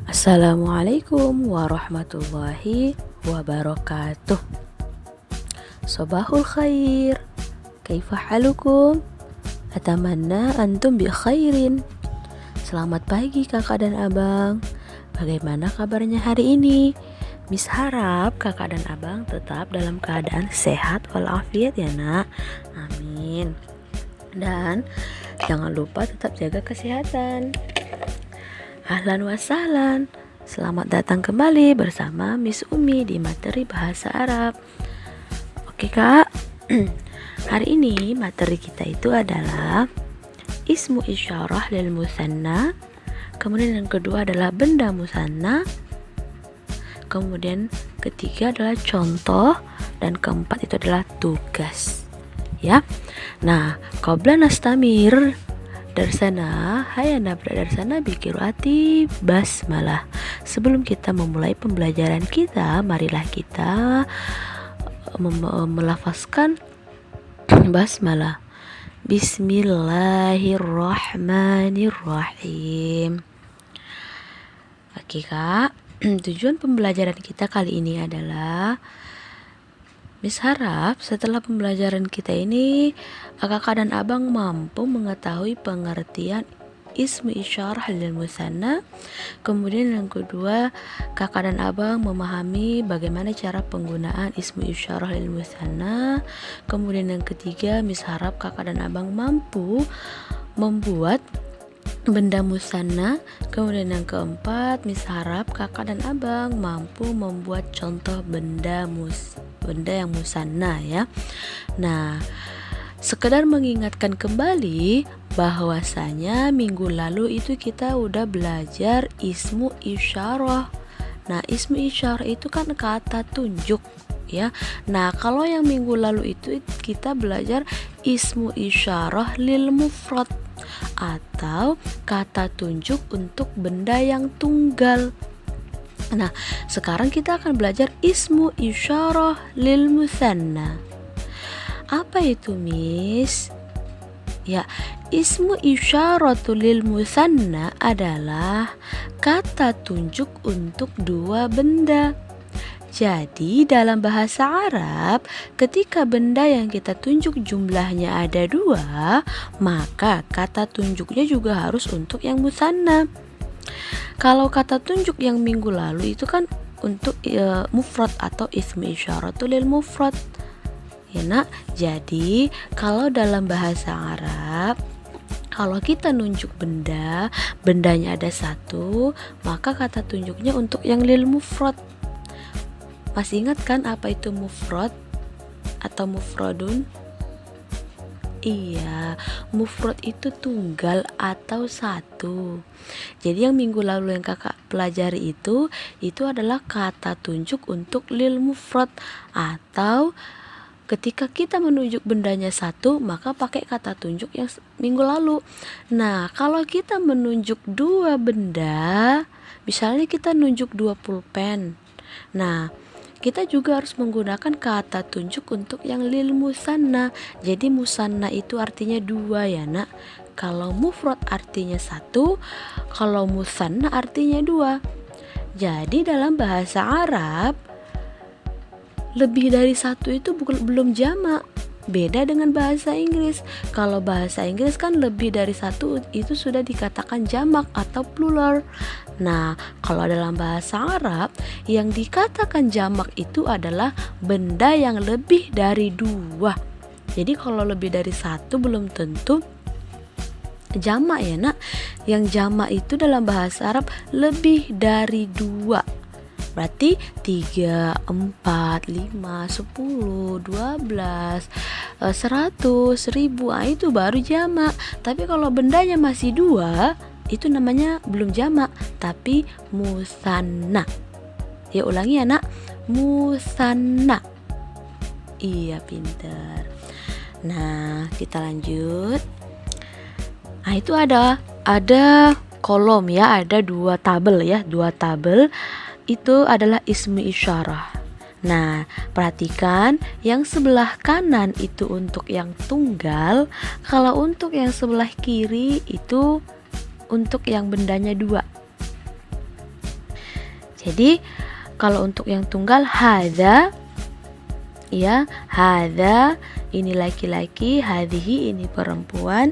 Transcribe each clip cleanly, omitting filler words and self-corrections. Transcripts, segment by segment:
Assalamualaikum warahmatullahi wabarakatuh. Sobahul khair. Kaifa halukum? Atamanna antum bi khairin. Selamat pagi kakak dan abang. Bagaimana kabarnya hari ini? Miss harap kakak dan abang tetap dalam keadaan sehat walafiat ya nak. Amin. Dan jangan lupa tetap jaga kesehatan. Ahlan wa sahlan. Selamat datang kembali bersama Miss Umi di materi bahasa Arab. Oke kak, hari ini materi kita itu adalah ismu isyarah lil musanna. Kemudian yang kedua adalah benda musanna. Kemudian ketiga adalah contoh. Dan keempat itu adalah tugas. Ya. Nah, qabla nastamir darsana, hayya nabda darsana biqiraati basmalah. Sebelum kita memulai pembelajaran kita, marilah kita melafazkan basmalah. Bismillahirrahmanirrahim. Oke kak, tujuan pembelajaran kita kali ini adalah Miss harap setelah pembelajaran kita ini kakak dan abang mampu mengetahui pengertian ismu isyarah lil musanna. Kemudian yang kedua, kakak dan abang memahami bagaimana cara penggunaan ismu isyarah lil musanna. Kemudian yang ketiga, Miss harap kakak dan abang mampu membuat benda musanna. Kemudian yang keempat, Miss harap kakak dan abang mampu membuat contoh benda yang musanna ya. Nah, sekedar mengingatkan kembali bahwasanya minggu lalu itu kita udah belajar ismu isyarah. Nah, ismu isyarah itu kan kata tunjuk ya. Nah, kalau yang minggu lalu itu kita belajar ismu isyarah lil mufrad atau kata tunjuk untuk benda yang tunggal. Nah, sekarang kita akan belajar ismu isyarah lil musanna. Apa itu, Miss? Ya, ismu isyaratul lil musanna adalah kata tunjuk untuk dua benda. Jadi dalam bahasa Arab, ketika benda yang kita tunjuk jumlahnya ada dua, maka kata tunjuknya juga harus untuk yang musanna. Kalau kata tunjuk yang minggu lalu itu kan untuk mufrad atau ismu isyaratul lil mufrad. Ya nak, jadi kalau dalam bahasa Arab, kalau kita nunjuk bendanya ada satu, maka kata tunjuknya untuk yang lil mufrad. Masih ingat kan apa itu mufrad atau mufradun? Iya, mufrad itu tunggal atau satu. Jadi yang minggu lalu yang kakak pelajari itu adalah kata tunjuk untuk lil mufrad, atau ketika kita menunjuk bendanya satu, maka pakai kata tunjuk yang minggu lalu. Nah, kalau kita menunjuk dua benda, misalnya kita nunjuk dua pulpen. Nah, kita juga harus menggunakan kata tunjuk untuk yang lil musanna. Jadi musanna itu artinya dua ya nak. Kalau mufrad artinya satu, kalau musanna artinya dua. Jadi dalam bahasa Arab, lebih dari satu itu belum jamak. Beda dengan bahasa Inggris. Kalau bahasa Inggris kan lebih dari satu itu sudah dikatakan jamak atau plural. Nah, kalau dalam bahasa Arab yang dikatakan jamak itu adalah benda yang lebih dari dua. Jadi kalau lebih dari satu belum tentu jamak ya nak. Yang jamak itu dalam bahasa Arab lebih dari dua. Berarti 3, 4, 5, 10, 12, 100, 1000, itu baru jamak. Tapi kalau bendanya masih dua, itu namanya belum jamak, tapi musanna. Ya ulangi ya nak, musanna. Iya pinter. Nah, kita lanjut. Nah, itu ada kolom ya, ada dua tabel ya, dua tabel. Itu adalah ismu isyarah. Nah, perhatikan yang sebelah kanan itu untuk yang tunggal, kalau untuk yang sebelah kiri itu untuk yang bendanya dua. Jadi kalau untuk yang tunggal hadza, ya, hadza ini laki-laki, hadhihi ini perempuan,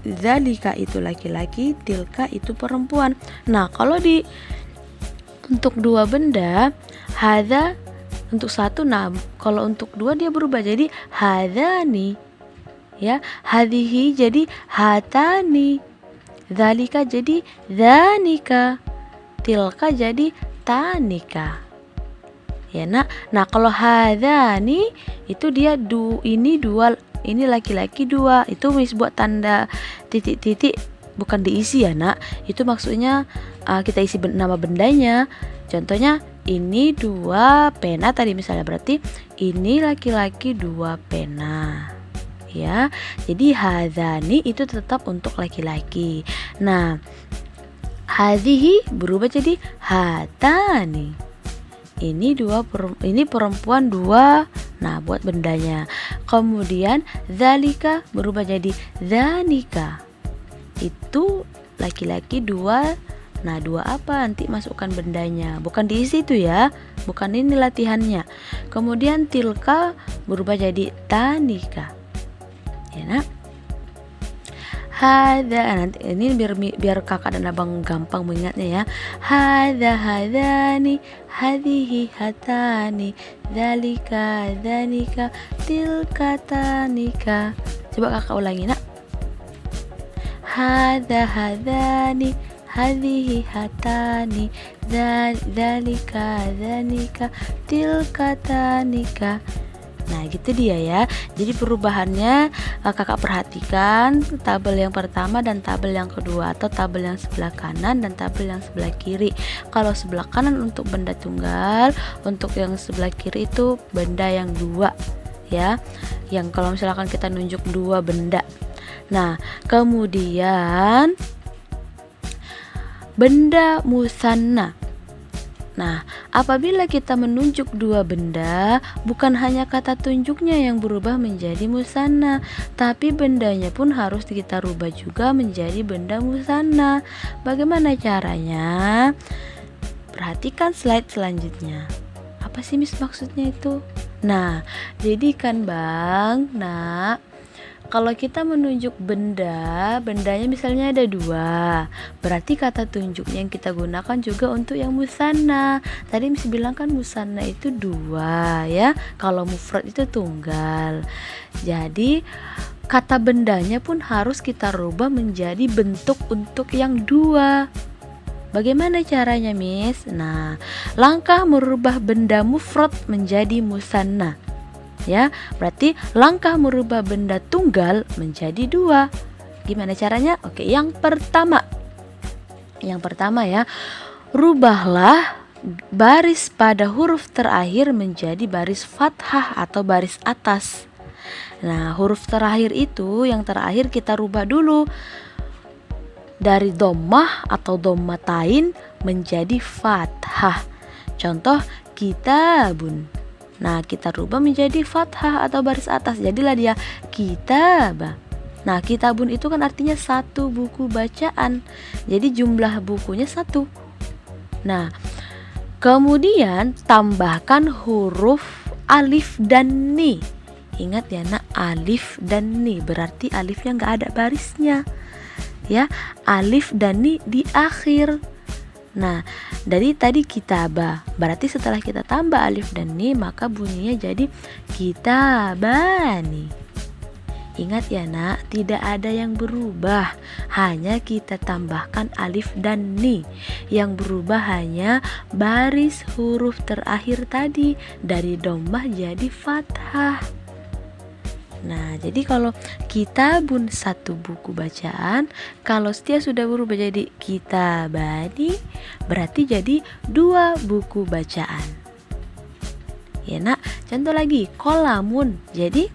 zalika itu laki-laki, tilka itu perempuan. Nah, kalau untuk dua benda, hadza untuk satu, nah kalau untuk dua dia berubah jadi hadzani, ya, hadhihi jadi hatani, zalika jadi zanika, tilka jadi tanika. Ya, nah kalau hadzani itu dia ini dua, ini laki-laki dua, itu buat tanda titik-titik bukan diisi ya nak, itu maksudnya kita isi nama bendanya. Contohnya ini dua pena tadi misalnya, berarti ini laki-laki dua pena, ya. Jadi hadzani itu tetap untuk laki-laki. Nah, hadhihi berubah jadi hatani. Ini perempuan dua, nah buat bendanya. Kemudian zalika berubah jadi zanika, itu laki-laki dua. Nah, dua apa? Nanti masukkan bendanya, bukan diisi itu ya, bukan ini latihannya. Kemudian tilka berubah jadi tanika, ya nak. Hadza, nanti ini biar kakak dan abang gampang mengingatnya ya. Hadza hadzani, hadhihi hatani, dzalika dzanika, tilka tanika. Coba kakak ulangi nak. Hadza hadzani, hadhihi hatani, dzalika dzanika, tilka tanika. Nah, gitu dia ya. Jadi perubahannya kakak perhatikan tabel yang pertama dan tabel yang kedua, atau tabel yang sebelah kanan dan tabel yang sebelah kiri. Kalau sebelah kanan untuk benda tunggal, untuk yang sebelah kiri itu benda yang dua, ya. Yang kalau misalkan kita nunjuk dua benda. Nah, kemudian benda musanna. Nah, apabila kita menunjuk dua benda, bukan hanya kata tunjuknya yang berubah menjadi musanna, tapi bendanya pun harus kita rubah juga menjadi benda musanna. Bagaimana caranya? Perhatikan slide selanjutnya. Apa sih Miss maksudnya itu? Nah, jadi kan Bang, kalau kita menunjuk bendanya misalnya ada dua, berarti kata tunjuknya yang kita gunakan juga untuk yang musanna. Tadi Miss bilang kan musanna itu dua ya, kalau mufrad itu tunggal. Jadi kata bendanya pun harus kita rubah menjadi bentuk untuk yang dua. Bagaimana caranya Miss? Nah, langkah merubah benda mufrad menjadi musanna, ya, berarti langkah merubah benda tunggal menjadi dua. Gimana caranya? Oke, yang pertama ya, rubahlah baris pada huruf terakhir menjadi baris fathah atau baris atas. Nah, huruf terakhir itu, yang terakhir kita rubah dulu dari dhammah atau dhammatain menjadi fathah. Contoh kitabun. Nah, kita rubah menjadi fathah atau baris atas. Jadilah dia kitabah. Nah, kitabun itu kan artinya satu buku bacaan. Jadi jumlah bukunya satu. Nah, kemudian tambahkan huruf alif dan ni. Ingat ya nak, alif dan ni berarti alifnya nggak ada barisnya. Ya, alif dan ni di akhir. Nah, dari tadi kitabah, berarti setelah kita tambah alif dan ni, maka bunyinya jadi kitabani. Ingat ya nak, tidak ada yang berubah, hanya kita tambahkan alif dan ni. Yang berubah hanya baris huruf terakhir tadi, dari dhammah jadi fathah. Nah, jadi kalau kitabun satu buku bacaan, kalau dia sudah berubah jadi kitabani, berarti jadi dua buku bacaan. Ya nak, contoh lagi, kolamun. Jadi,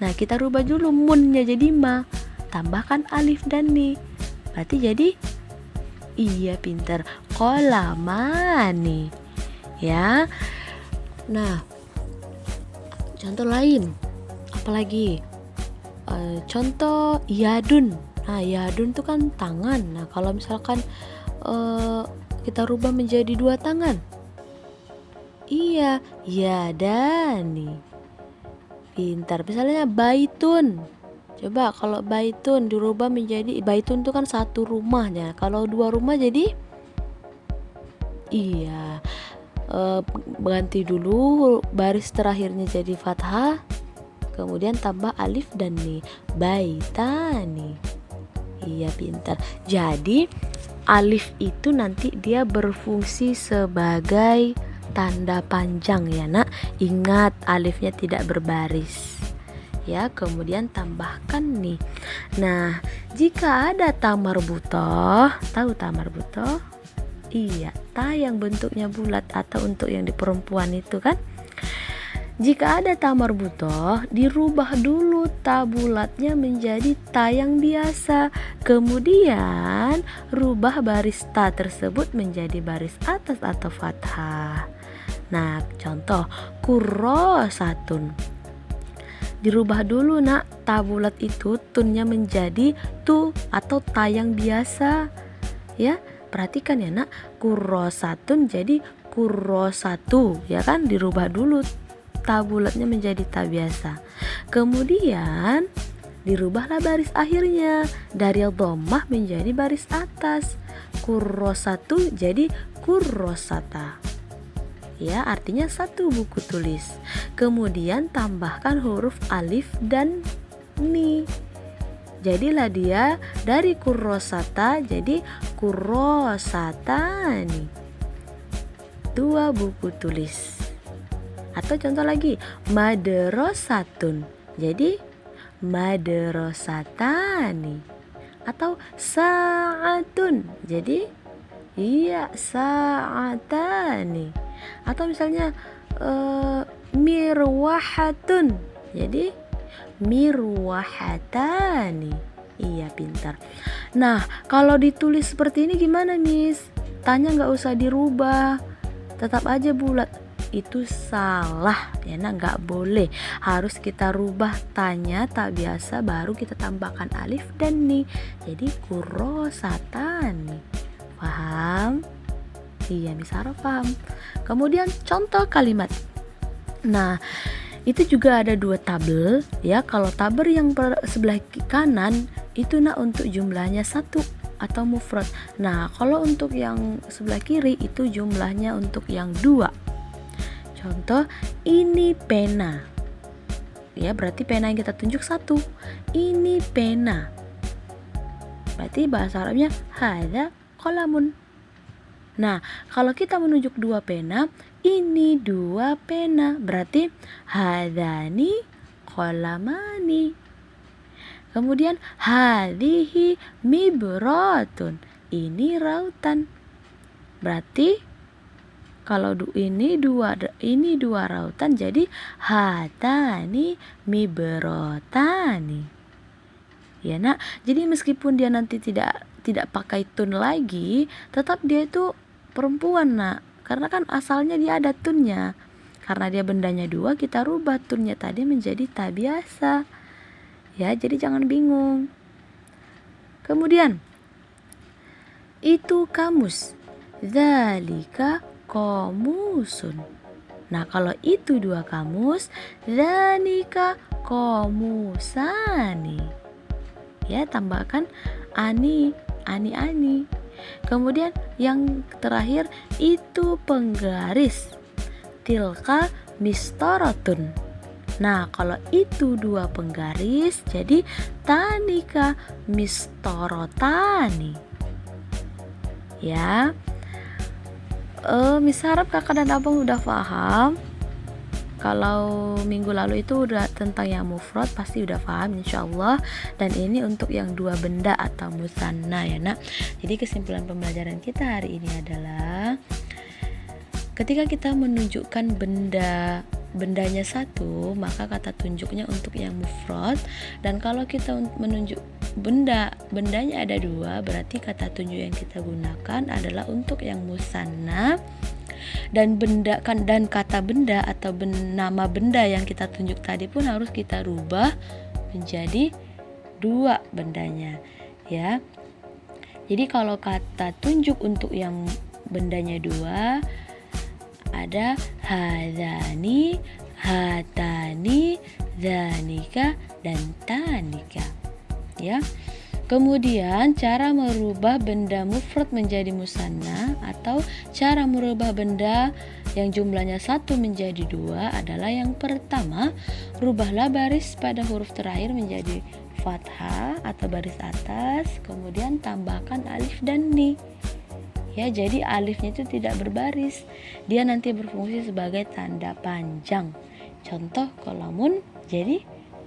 nah kita rubah dulu munnya jadi ma, tambahkan alif dan ni, berarti jadi, iya pinter, kolamani. Ya, nah contoh lain. Apalagi contoh yadun. Nah, yadun itu kan tangan. Nah, kalau misalkan kita rubah menjadi dua tangan? Iya, yadani. Pintar. Misalnya baitun. Coba kalau baitun dirubah menjadi, baitun itu kan satu rumahnya. Kalau dua rumah jadi, iya, ganti dulu baris terakhirnya jadi fathah, kemudian tambah alif dan ni, baitani. Iya, pintar. Jadi alif itu nanti dia berfungsi sebagai tanda panjang ya nak. Ingat, alifnya tidak berbaris ya. Kemudian tambahkan nih. Nah, jika ada ta marbutoh, tahu ta marbutoh? Iya, ta yang bentuknya bulat atau untuk yang di perempuan itu kan. Jika ada ta marbutoh, dirubah dulu ta bulatnya menjadi ta yang biasa. Kemudian rubah baris ta tersebut menjadi baris atas atau fathah. Nah, contoh kurrosatun. Dirubah dulu nak, ta bulat itu tunnya menjadi tu atau ta yang biasa. Ya, perhatikan ya nak, kurrosatun jadi kurrosatu, ya kan? Dirubah dulu ta bulatnya menjadi ta biasa. Kemudian dirubahlah baris akhirnya dari dhammah menjadi baris atas. Kurrosatu jadi kurrosata. Ya, artinya satu buku tulis. Kemudian tambahkan huruf alif dan ni. Jadilah dia dari kurrosata jadi kurrosatani. Dua buku tulis. Atau contoh lagi, madrasatun jadi madrasatani. Atau sa'atun jadi iya sa'atani. Atau misalnya mirwahatun jadi mirwahatani. Iya, pintar. Nah, kalau ditulis seperti ini gimana, Miss? Tanya nggak usah dirubah, tetap aja bulat. Itu salah ya nak, nggak boleh. Harus kita rubah tanya tak biasa, baru kita tambahkan alif dan ni, jadi kurrosatani. Paham? Iya, Miss Sarah paham. Kemudian contoh kalimat. Nah, itu juga ada dua tabel ya. Kalau tabel yang sebelah kanan itu nak untuk jumlahnya satu atau mufrad. Nah, kalau untuk yang sebelah kiri itu jumlahnya untuk yang dua. Contoh, ini pena. Ya, berarti pena yang kita tunjuk satu. Ini pena. Berarti bahasa Arabnya hadza qalamun. Nah, kalau kita menunjuk dua pena, ini dua pena. Berarti hadzani qalamani. Kemudian hadhihi mibratun. Ini rautan. Berarti kalau ini dua rautan jadi hatani mibrotani. Ya nak, jadi meskipun dia nanti tidak pakai tun lagi, tetap dia itu perempuan nak. Karena kan asalnya dia ada tunnya. Karena dia bendanya dua, kita rubah tunnya tadi menjadi ta biasa. Ya, jadi jangan bingung. Kemudian itu kamus. Dzalika qamusun. Nah, kalau itu dua kamus, dzalika qamusani. Ya, tambahkan ani. Kemudian yang terakhir itu penggaris. Tilka mistaratun. Nah, kalau itu dua penggaris jadi tanika mistarotani. Ya. Miss harap kakak dan abang udah paham. Kalau minggu lalu itu udah tentang yang mufrad, pasti udah paham insyaallah. Dan ini untuk yang dua benda atau musanna ya nak. Jadi kesimpulan pembelajaran kita hari ini adalah ketika kita menunjukkan bendanya satu, maka kata tunjuknya untuk yang mufrad. Dan kalau kita menunjuk bendanya ada dua, berarti kata tunjuk yang kita gunakan adalah untuk yang musanna. Dan kata benda atau nama benda yang kita tunjuk tadi pun harus kita rubah menjadi dua bendanya ya. Jadi kalau kata tunjuk untuk yang bendanya 2, ada hadani, hatani, zanika, dan tanika. Ya. Kemudian cara merubah benda mufrad menjadi musanna atau cara merubah benda yang jumlahnya 1 menjadi 2 adalah yang pertama, rubahlah baris pada huruf terakhir menjadi fathah atau baris atas, kemudian tambahkan alif dan ni. Ya, jadi alifnya itu tidak berbaris. Dia nanti berfungsi sebagai tanda panjang. Contoh qalamun jadi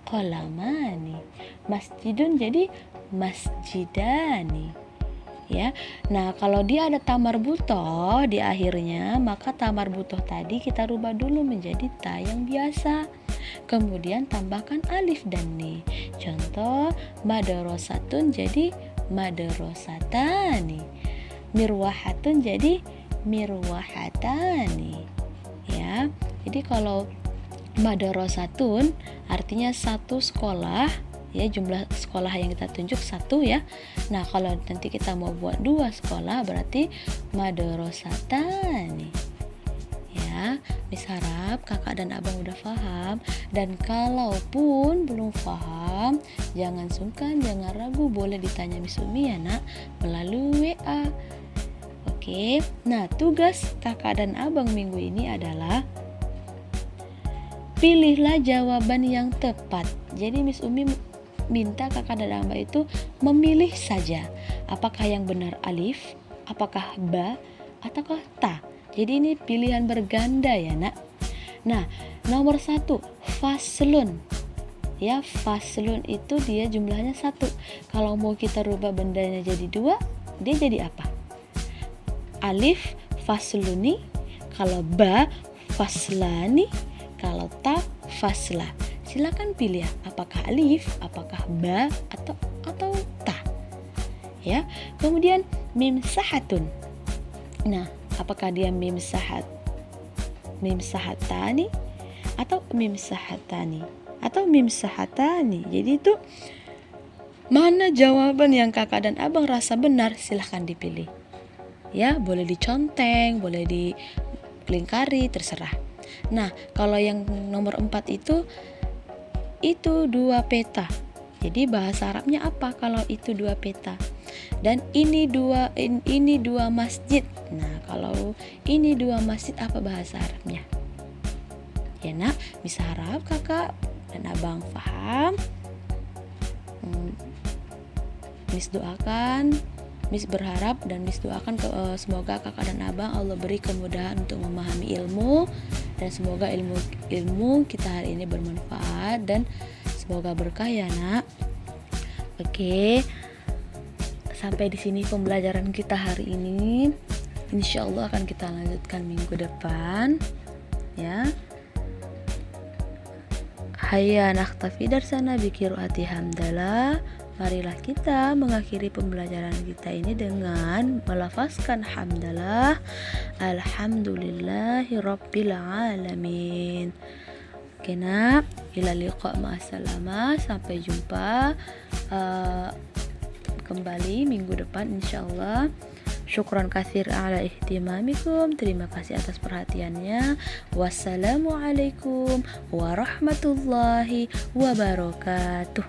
qalamani. Masjidun jadi masjidani. Ya. Nah, kalau dia ada tamar butoh di akhirnya, maka tamar butoh tadi kita rubah dulu menjadi ta yang biasa. Kemudian tambahkan alif dan ni. Contoh madrasatun jadi madrasatani. Mirwahatun jadi mirwahatani. Ya. Jadi kalau madrasatun artinya satu sekolah, ya, jumlah sekolah yang kita tunjuk 1 ya. Nah, kalau nanti kita mau buat 2 sekolah berarti madrasatani. Ya, Miss harap kakak dan abang udah paham, dan kalaupun belum paham jangan sungkan, jangan ragu, boleh ditanya Miss Umi ya nak melalui WA. Oke. Nah, tugas kakak dan abang minggu ini adalah pilihlah jawaban yang tepat. Jadi Miss Umi minta kakak dan abang itu memilih saja apakah yang benar alif, apakah ba, ataukah ta. Jadi ini pilihan berganda ya nak. Nah, nomor 1 faslun. Ya, faslun itu dia jumlahnya 1. Kalau mau kita rubah bendanya jadi 2, dia jadi apa? Alif fasluni, kalau ba faslani, kalau ta fasla. Silakan pilih apakah alif, apakah ba, atau ta. Ya. Kemudian mim sahatun. Nah, apakah dia mim sahatani atau mim sahatani atau mim sahatani. Jadi itu mana jawaban yang kakak dan abang rasa benar, silahkan dipilih. Ya, boleh diconteng, boleh dilingkari, terserah. Nah, kalau yang nomor 4 itu 2 peta. Jadi bahasa Arabnya apa kalau itu 2 peta? Dan ini dua masjid. Nah, kalau ini 2 masjid apa bahasa Arabnya? Ya nak, bisa harap kakak dan abang paham. Miss doakan, Miss berharap dan Miss doakan semoga kakak dan abang Allah beri kemudahan untuk memahami ilmu, dan semoga ilmu kita hari ini bermanfaat dan semoga berkah ya nak. Oke, sampai di sini pembelajaran kita hari ini. Insya Allah akan kita lanjutkan minggu depan ya. Hayya nakhtafi darsana bi qiraati hamdalah. Marilah kita mengakhiri pembelajaran kita ini dengan melafazkan hamdalah. Alhamdulillahi rabbil alamin. Oke nak, ila liqa ma'assalamah. Sampai jumpa kembali minggu depan insyaallah. Syukran katsir ala ihtimamikum. Terima kasih atas perhatiannya. Wassalamualaikum warahmatullahi wabarakatuh.